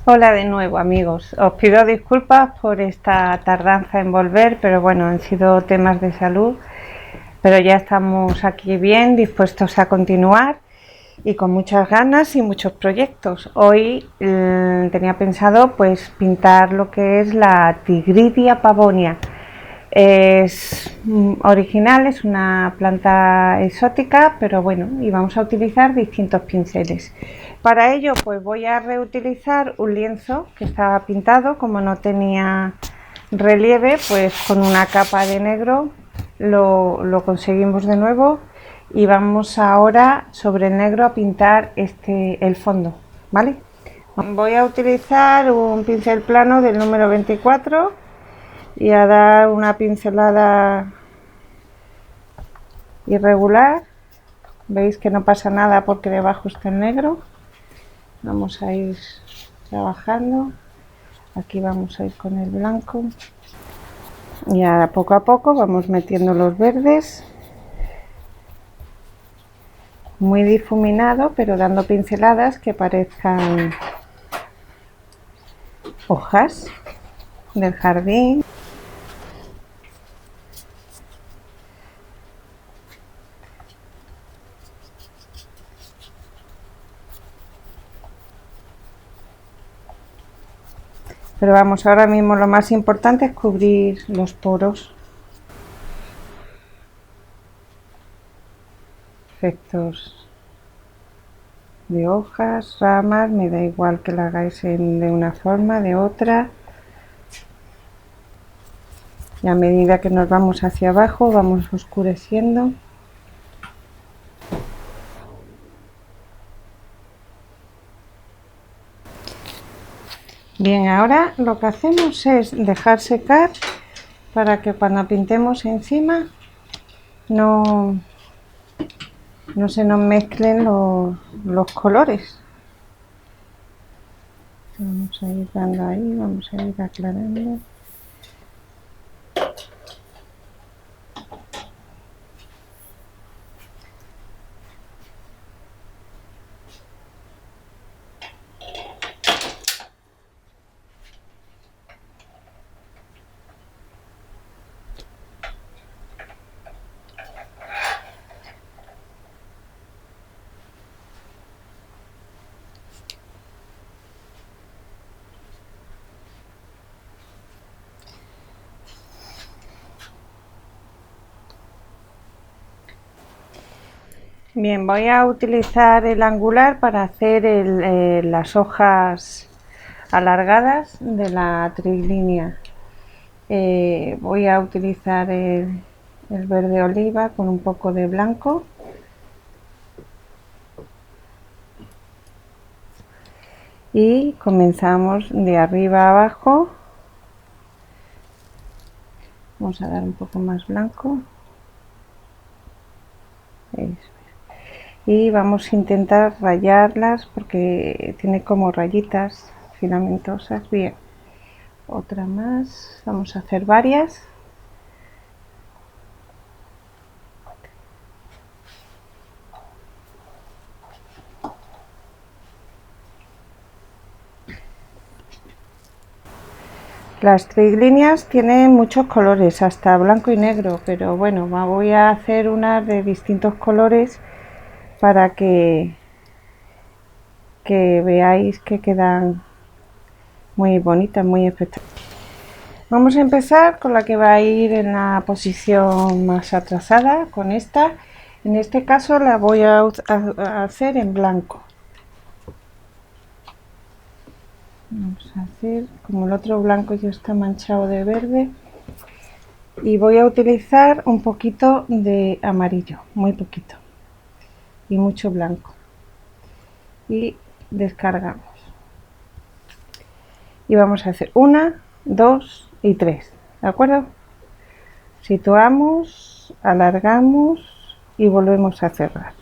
Hola de nuevo amigos, os pido disculpas por esta tardanza en volver, pero bueno, han sido temas de salud, pero ya estamos aquí bien, dispuestos a continuar y con muchas ganas y muchos proyectos. Hoy tenía pensado pues pintar lo que es la Tigridia pavonia. Es original, es una planta exótica, pero bueno, y vamos a utilizar distintos pinceles. Para ello pues voy a reutilizar un lienzo que estaba pintado, como no tenía relieve, pues con una capa de negro lo conseguimos de nuevo y vamos ahora sobre el negro a pintar el fondo, ¿vale? Voy a utilizar un pincel plano del número 24 y a dar una pincelada irregular. Veis que no pasa nada porque debajo está el negro. Vamos a ir trabajando. Aquí vamos a ir con el blanco y ahora poco a poco vamos metiendo los verdes, muy difuminado, pero dando pinceladas que parezcan hojas del jardín. Pero vamos, ahora mismo lo más importante es cubrir los poros. Efectos de hojas, ramas, me da igual que la hagáis de una forma, de otra. Y a medida que nos vamos hacia abajo vamos oscureciendo. Bien, ahora lo que hacemos es dejar secar para que cuando pintemos encima no se nos mezclen los colores. Vamos a ir dando ahí, vamos a ir aclarando. Bien, voy a utilizar el angular para hacer las hojas alargadas de la trilínea. Voy a utilizar el verde oliva con un poco de blanco y comenzamos de arriba a abajo. Vamos a dar un poco más blanco. Y vamos a intentar rayarlas porque tiene como rayitas filamentosas. Bien, otra más, vamos a hacer varias. Las triglíneas tienen muchos colores, hasta blanco y negro, pero bueno, voy a hacer unas de distintos colores para que veáis que quedan muy bonitas, muy espectaculares. Vamos a empezar con la que va a ir en la posición más atrasada, con esta. En este caso la voy a hacer en blanco. Vamos a hacer, como el otro blanco ya está manchado de verde, y voy a utilizar un poquito de amarillo, muy poquito, y mucho blanco. Y descargamos. Y vamos a hacer 1, 2 y 3, ¿de acuerdo? Situamos, alargamos y volvemos a cerrar.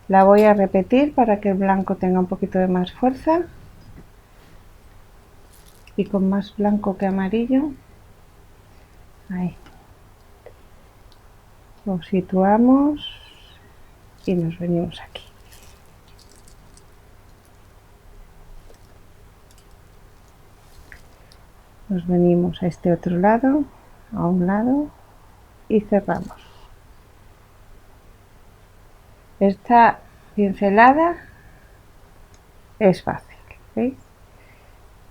La voy a repetir para que el blanco tenga un poquito de más fuerza y con más blanco que amarillo. Ahí. Lo situamos y nos venimos aquí. nos venimos a este otro lado, a un lado y cerramos. Esta pincelada es fácil, ¿veis?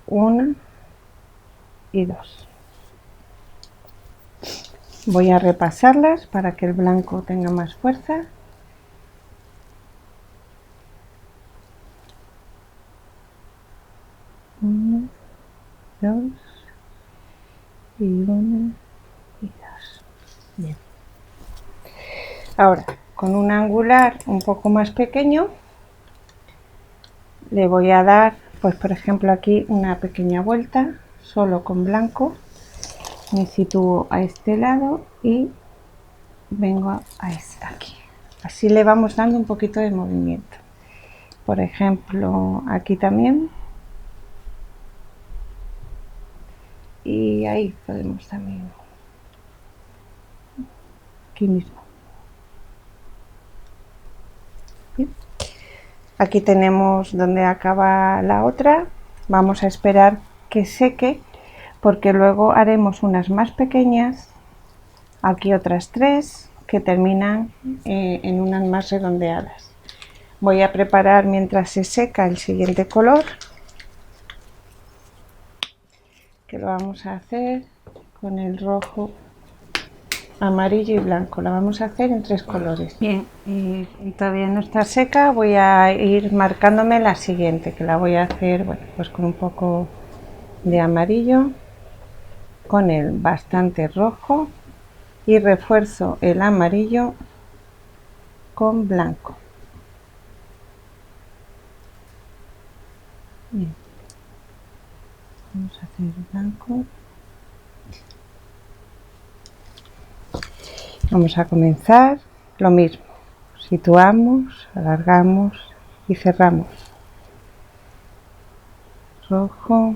1 y 2. Voy a repasarlas para que el blanco tenga más fuerza. Uno, 2 y 1 y 2. Bien. Ahora, con un angular un poco más pequeño, le voy a dar, pues por ejemplo aquí, una pequeña vuelta, solo con blanco. Me sitúo a este lado y vengo a aquí. Así le vamos dando un poquito de movimiento. Por ejemplo, aquí también. Y ahí podemos también. Aquí mismo. Bien. Aquí tenemos donde acaba la otra. Vamos a esperar que seque, porque luego haremos unas más pequeñas. Aquí otras 3 que terminan en unas más redondeadas. Voy a preparar mientras se seca el siguiente color, que lo vamos a hacer con el rojo, amarillo y blanco. La vamos a hacer en 3 colores. Bien, y todavía no está seca. Voy a ir marcándome la siguiente, que la voy a hacer, bueno, pues con un poco de amarillo, con el bastante rojo, y refuerzo el amarillo con blanco. Bien. Vamos a hacer blanco. Vamos a comenzar lo mismo. Situamos, alargamos y cerramos. Rojo,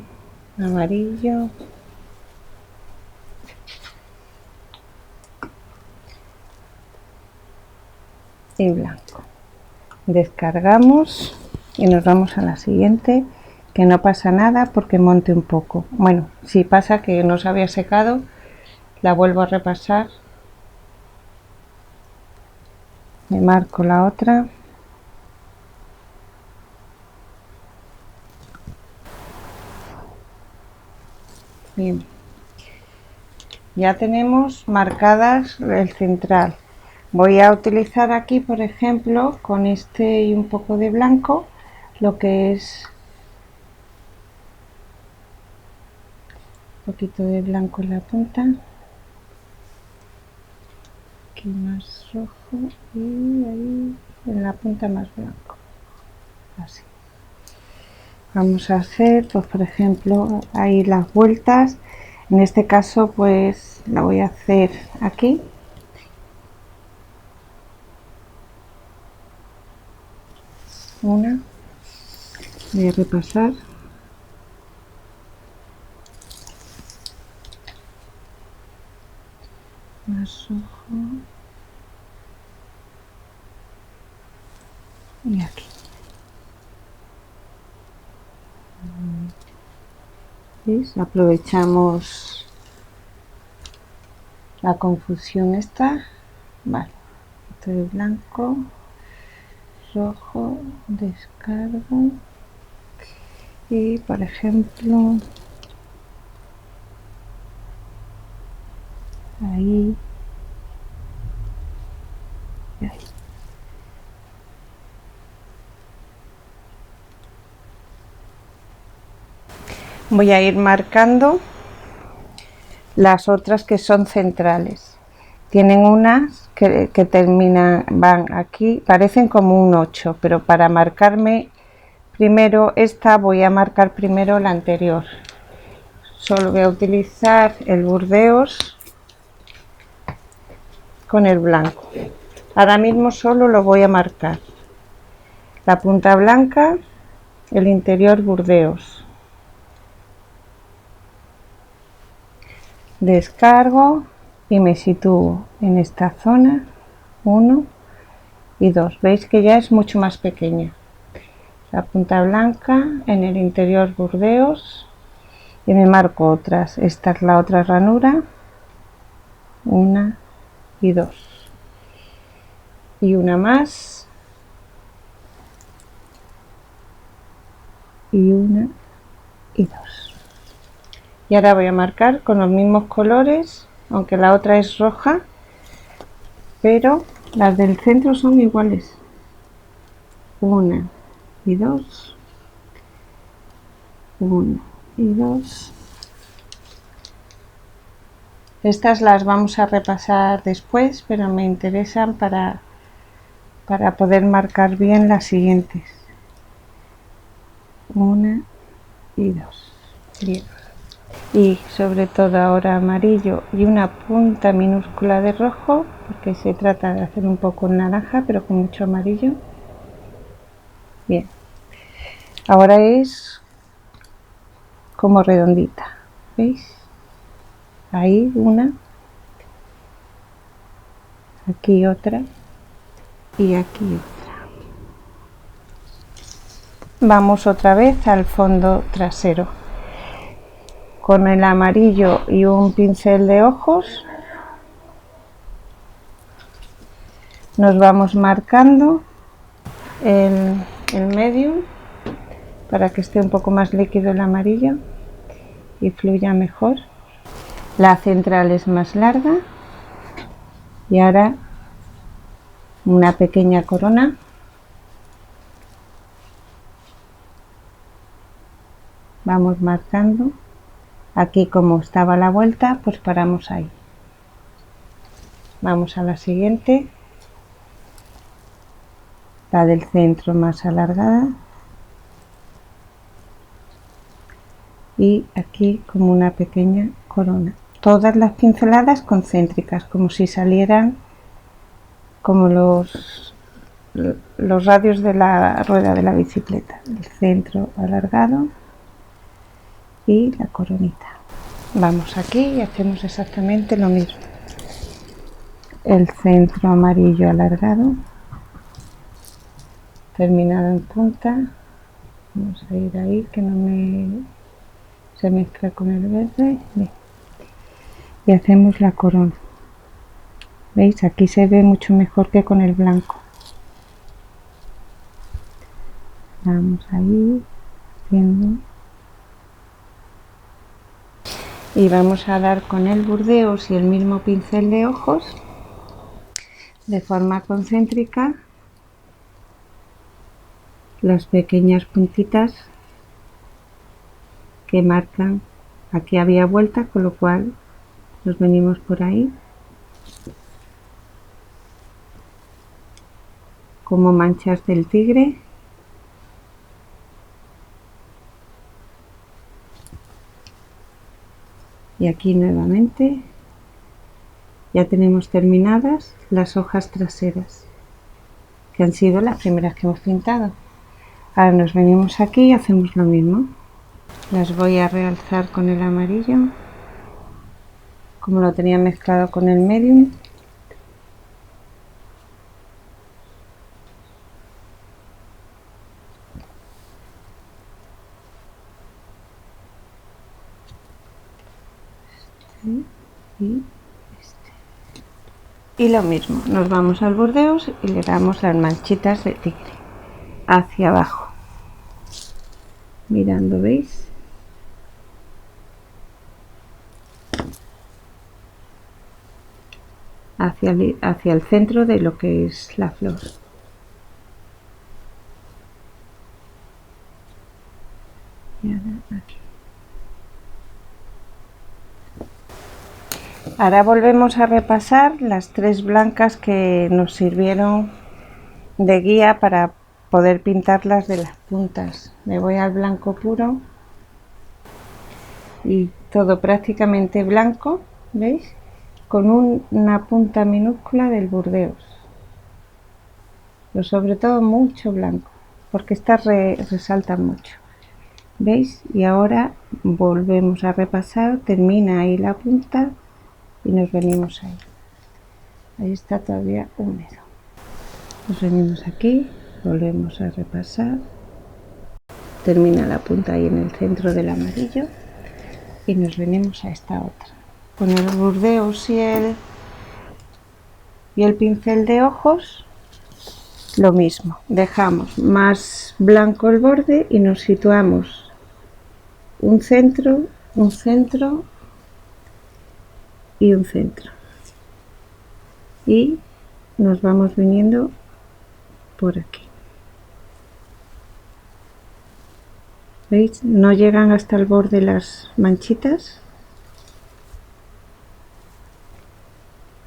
amarillo y blanco. Descargamos y nos vamos a la siguiente, que no pasa nada porque monte un poco. Bueno, si pasa que no se había secado, la vuelvo a repasar. Me marco la otra. Bien. Ya tenemos marcadas el central. Voy a utilizar aquí, por ejemplo, con este y un poco de blanco, lo que es un poquito de blanco en la punta, aquí más rojo y ahí en la punta más blanco, así. Vamos a hacer, pues por ejemplo, ahí las vueltas. En este caso, pues la voy a hacer aquí. Una. Voy a repasar. Más rojo. Y aquí. ¿Veis? Aprovechamos la confusión esta. Vale. Esto de blanco, rojo, descargo. Y por ejemplo, ahí y ahí. Voy a ir marcando las otras que son centrales. Tienen unas que terminan, van aquí, parecen como un 8, pero para marcarme primero esta, voy a marcar primero la anterior. Solo voy a utilizar el burdeos con el blanco. Ahora mismo solo lo voy a marcar. La punta blanca, el interior burdeos. Descargo y me sitúo en esta zona, 1 y 2. Veis que ya es mucho más pequeña. La punta blanca en el interior burdeos y me marco otras. Esta es la otra ranura, 1 y 2, y una más, y 1 y 2. Y ahora voy a marcar con los mismos colores, aunque la otra es roja, pero las del centro son iguales. 1 y 2, 1 y 2. Estas las vamos a repasar después, pero me interesan para poder marcar bien las siguientes. 1 y 2. Bien. Y sobre todo ahora amarillo y una punta minúscula de rojo, porque se trata de hacer un poco naranja pero con mucho amarillo. Bien, ahora es como redondita, ¿veis? Ahí una, aquí otra y aquí otra. Vamos otra vez al fondo trasero. Con el amarillo y un pincel de ojos nos vamos marcando el medium para que esté un poco más líquido el amarillo y fluya mejor. La central es más larga y ahora una pequeña corona. Vamos marcando. Aquí, como estaba la vuelta, pues paramos ahí. Vamos a la siguiente, la del centro más alargada, y aquí como una pequeña corona. Todas las pinceladas concéntricas, como si salieran como los radios de la rueda de la bicicleta. El centro alargado y la coronita. Vamos aquí y hacemos exactamente lo mismo. El centro amarillo alargado, terminado en punta. Vamos a ir ahí que no se mezcla con el verde. Bien. Y hacemos la corona. ¿Veis? Aquí se ve mucho mejor que con el blanco. Vamos ahí haciendo. Y vamos a dar con el Burdeos y el mismo pincel de ojos de forma concéntrica las pequeñas puntitas que marcan. Aquí había vuelta, con lo cual nos venimos por ahí como manchas del tigre. Y aquí nuevamente ya tenemos terminadas las hojas traseras, que han sido las primeras que hemos pintado. Ahora nos venimos aquí y hacemos lo mismo. Las voy a realzar con el amarillo, como lo tenía mezclado con el medium. Y lo mismo, nos vamos al Burdeos y le damos las manchitas de tigre hacia abajo, mirando, ¿veis? Hacia el centro de lo que es la flor. Y ahora aquí. Ahora volvemos a repasar las 3 blancas que nos sirvieron de guía para poder pintarlas de las puntas. Me voy al blanco puro y todo prácticamente blanco, ¿veis? Con una punta minúscula del Burdeos, pero sobre todo mucho blanco, porque estas resaltan mucho, ¿veis? Y ahora volvemos a repasar, termina ahí la punta y nos venimos ahí. Ahí está todavía húmedo. Nos venimos aquí, volvemos a repasar, termina la punta ahí en el centro del amarillo. y nos venimos a esta otra. Con el Burdeos y el pincel de ojos lo mismo, dejamos más blanco el borde y nos situamos un centro y un centro, y nos vamos viniendo por aquí. ¿Veis? No llegan hasta el borde las manchitas.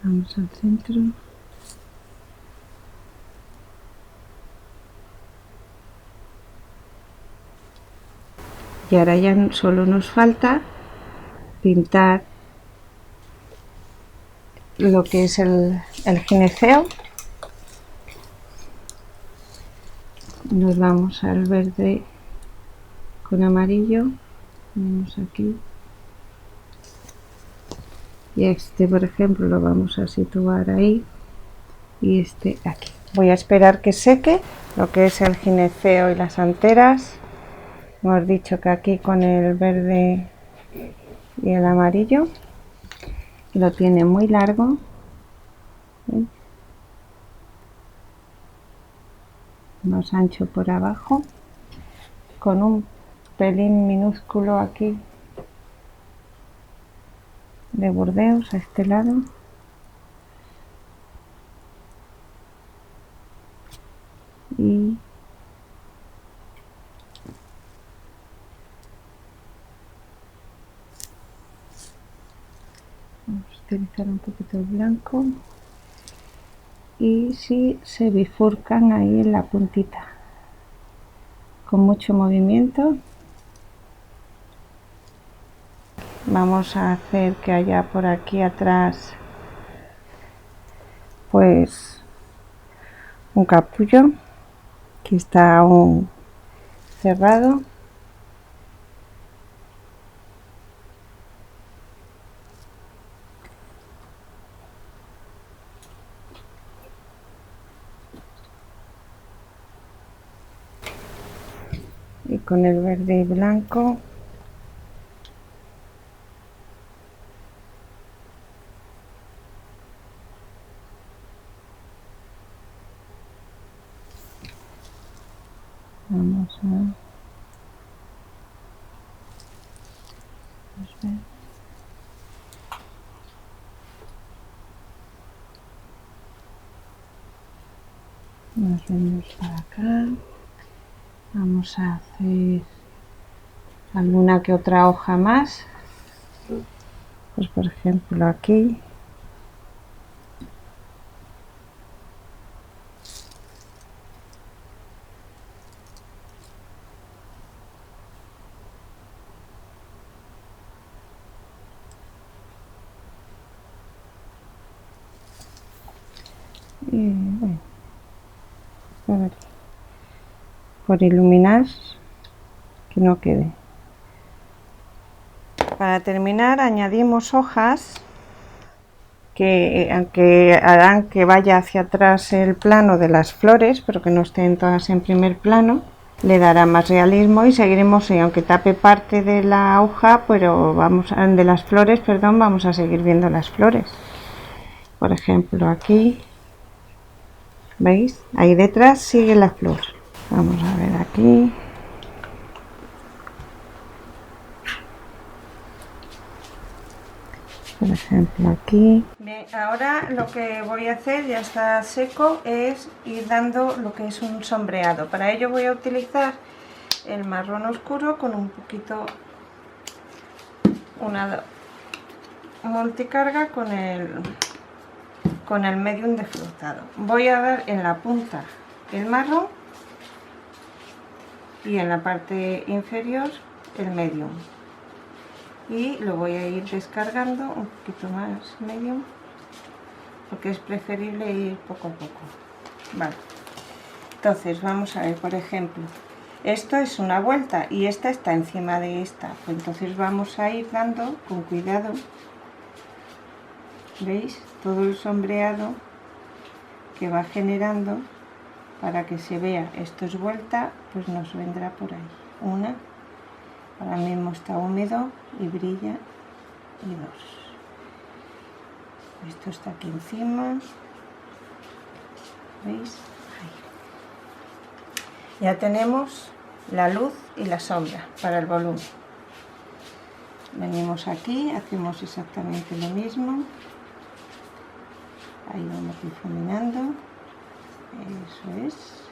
Vamos al centro. Y ahora ya solo nos falta pintar lo que es el gineceo. Nos vamos al verde con amarillo, ponemos aquí, y este por ejemplo lo vamos a situar ahí y este aquí. Voy a esperar que seque lo que es el gineceo y las anteras. Hemos dicho que aquí con el verde y el amarillo lo tiene muy largo. ¿Veis? Más ancho por abajo, con un pelín minúsculo aquí de Burdeos a este lado. Y vamos a utilizar un poquito el blanco, y si se bifurcan ahí en la puntita con mucho movimiento. Vamos a hacer que haya por aquí atrás pues un capullo que está aún cerrado. Y con el verde y blanco vamos a ver. Nos venimos para acá. Vamos a hacer alguna que otra hoja más, pues por ejemplo aquí. Y bueno, por iluminar, que no quede. Para terminar añadimos hojas que, aunque harán que vaya hacia atrás el plano de las flores, pero que no estén todas en primer plano, le dará más realismo, y seguiremos, aunque tape parte de la hoja, pero de las flores, perdón, vamos a seguir viendo las flores. Por ejemplo aquí, ¿veis? Ahí detrás sigue la flor. Vamos a ver aquí. Por ejemplo aquí. Bien, ahora lo que voy a hacer, ya está seco, es ir dando lo que es un sombreado. Para ello voy a utilizar el marrón oscuro con un poquito, una multicarga con el medium desfrutado. Voy a dar en la punta el marrón y en la parte inferior el medium, y lo voy a ir descargando un poquito más medium, porque es preferible ir poco a poco. Vale, entonces vamos a ver, por ejemplo, esto es una vuelta y esta está encima de esta, pues entonces vamos a ir dando con cuidado. ¿Veis? Todo el sombreado que va generando para que se vea. Esto es vuelta, pues nos vendrá por ahí. Una, Ahora mismo está húmedo y brilla. Y 2. Esto está aquí encima. ¿Veis? Ahí. Ya tenemos la luz y la sombra para el volumen. Venimos aquí, hacemos exactamente lo mismo. Ahí vamos difuminando. Eso es.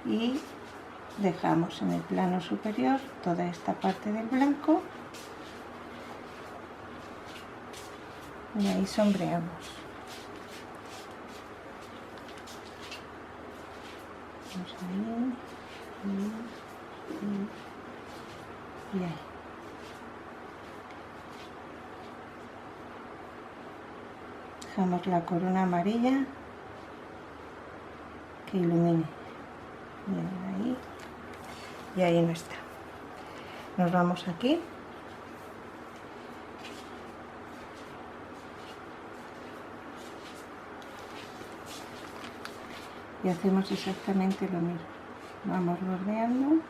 Y dejamos en el plano superior toda esta parte del blanco. Y ahí sombreamos. Vamos ahí. Y ahí. Dejamos la corona amarilla que ilumine. Bien, ahí. Y ahí no está. Nos vamos aquí. Y hacemos exactamente lo mismo. Vamos bordeando.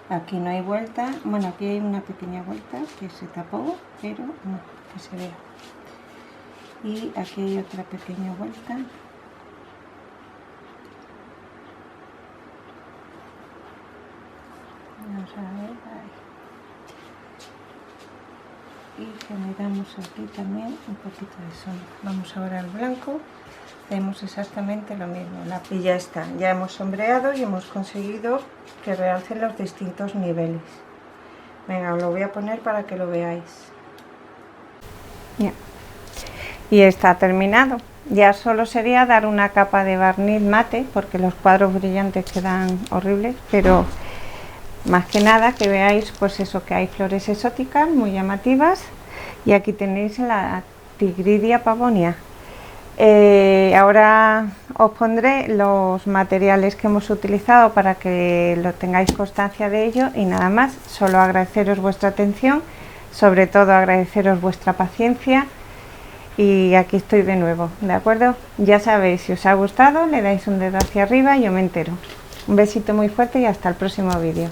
Aquí no hay vuelta, bueno, aquí hay una pequeña vuelta que se tapó, pero no, que se vea. Y aquí hay otra pequeña vuelta. Vamos a ver, ahí. Y generamos aquí también un poquito de sombra. Vamos ahora al blanco. Hacemos exactamente lo mismo, y ya está, ya hemos sombreado y hemos conseguido que realcen los distintos niveles. Venga, os lo voy a poner para que lo veáis. Ya. Y está terminado. Ya solo sería dar una capa de barniz mate, porque los cuadros brillantes quedan horribles, pero más que nada que veáis pues eso, que hay flores exóticas muy llamativas. Y aquí tenéis la Tigridia pavonia. Ahora os pondré los materiales que hemos utilizado para que lo tengáis constancia de ello, y nada más, solo agradeceros vuestra atención, sobre todo agradeceros vuestra paciencia, y aquí estoy de nuevo, ¿de acuerdo? Ya sabéis, si os ha gustado le dais un dedo hacia arriba y yo me entero. Un besito muy fuerte y hasta el próximo vídeo.